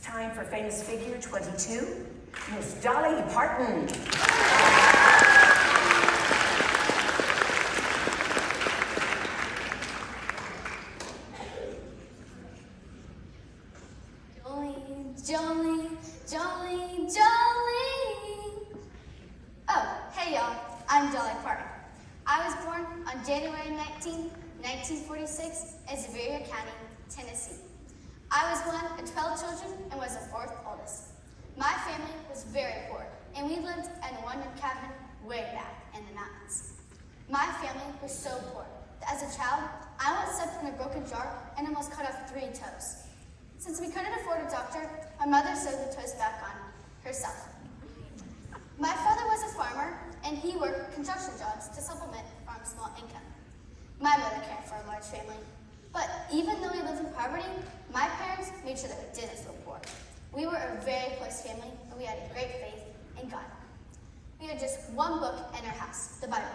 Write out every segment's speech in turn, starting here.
Time for famous figure 22, Miss Dolly Parton. Jolly, jolly, jolly. Oh, hey y'all, I'm Dolly Parton. I was born on January 19, 1946 in Sevier County, Tennessee. I was one of 12 children and was the fourth oldest. My family was very poor, and we lived in a one-room cabin way back in the mountains. My family was so poor that as a child, I once stepped in a broken jar and almost cut off 3 toes. Since we couldn't afford a doctor, my mother sewed the toes back on herself. My father was a farmer, and he worked construction jobs to supplement our small income. My mother cared for a large family, but even though we lived in poverty, my parents made sure that we didn't feel poor. We were a very close family, and we had a great faith in God. We had just one book in our house, the Bible.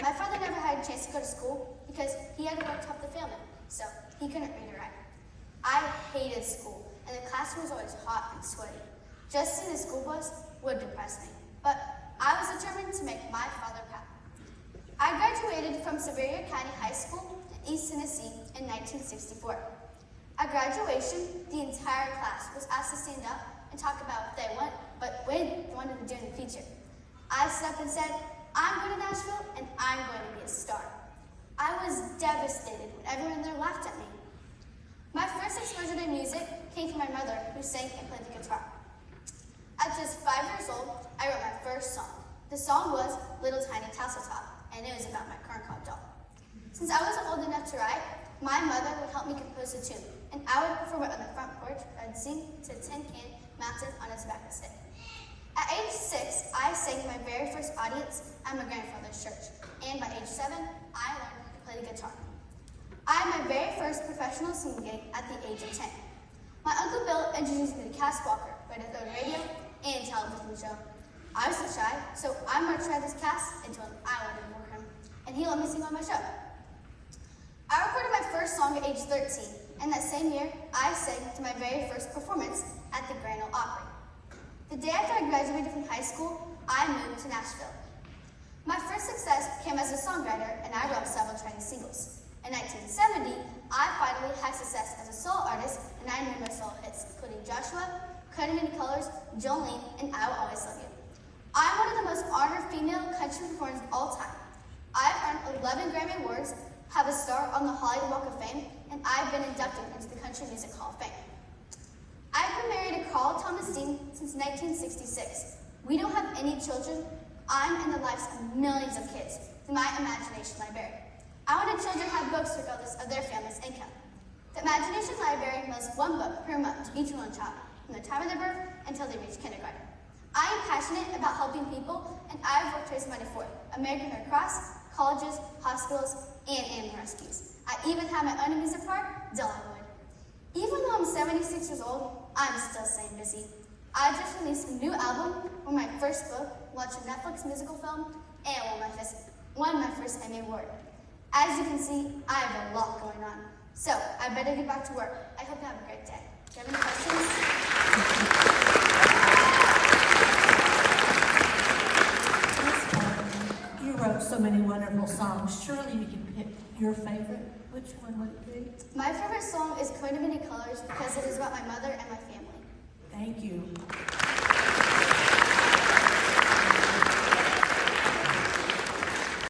My father never had a chance to go to school because he had to work to help the family, so he couldn't read or write. I hated school, and the classroom was always hot and sweaty. Just seeing the school bus would depress me, but I was determined to make my father proud. I graduated from Sevier County High School in East Tennessee in 1964. At graduation, the entire class was asked to stand up and talk about what they wanted to do in the future. I stood up and said, I'm going to Nashville, and I'm going to be a star. I was devastated when everyone there laughed at me. My first exposure to music came from my mother, who sang and played the guitar. At just 5 years old, I wrote my first song. The song was Little Tiny Tassel Top, and it was about my corncob doll. Since I wasn't old enough to write, my mother would help me compose a tune, and I would perform it on the front porch and sing to a tin can mounted on a tobacco stick. At age 6, I sang my very first audience at my grandfather's church, and by age 7, I learned to play the guitar. I had my very first professional singing gig at the age of 10. My Uncle Bill introduced me to Cass Walker, both on radio and television show. I was too shy, so I marched right as Cass and told him I wanted to work him, and he let me sing on my show. I recorded my first song at age 13, and that same year, I sang to my very first performance at the Grand Ole Opry. The day after I graduated from high school, I moved to Nashville. My first success came as a songwriter, and I wrote several charting singles. In 1970, I finally had success as a solo artist, and I made my solo hits, including Joshua, Cut in Many Colors, Jolene, and I Will Always Love You. I'm one of the most honored female country performers of all time. I've earned 11 Grammy Awards, have a star on the Hollywood Walk of Fame, and I've been inducted into the Country Music Hall of Fame. I've been married to Carl Thomas Dean since 1966. We don't have any children. I'm in the lives of millions of kids through my Imagination Library. I wanted children to have books regardless of their family's income. The Imagination Library mails 1 book per month to each one child, from the time of their birth until they reach kindergarten. I am passionate about helping people, and I have worked to raise money for American Red Cross, colleges, hospitals, and animal rescues. I even have my own amusement park, Dollywood. Even though I'm 76 years old, I'm still staying busy. I just released a new album, wrote my first book, launched a Netflix musical film, and won my first Emmy Award. As you can see, I have a lot going on. So, I better get back to work. I hope you have a great day. Do you have any questions? You wrote so many wonderful songs. Surely you can pick your favorite. Which one would it be? My favorite song is Coat of Many Colors because it is about my mother and my family.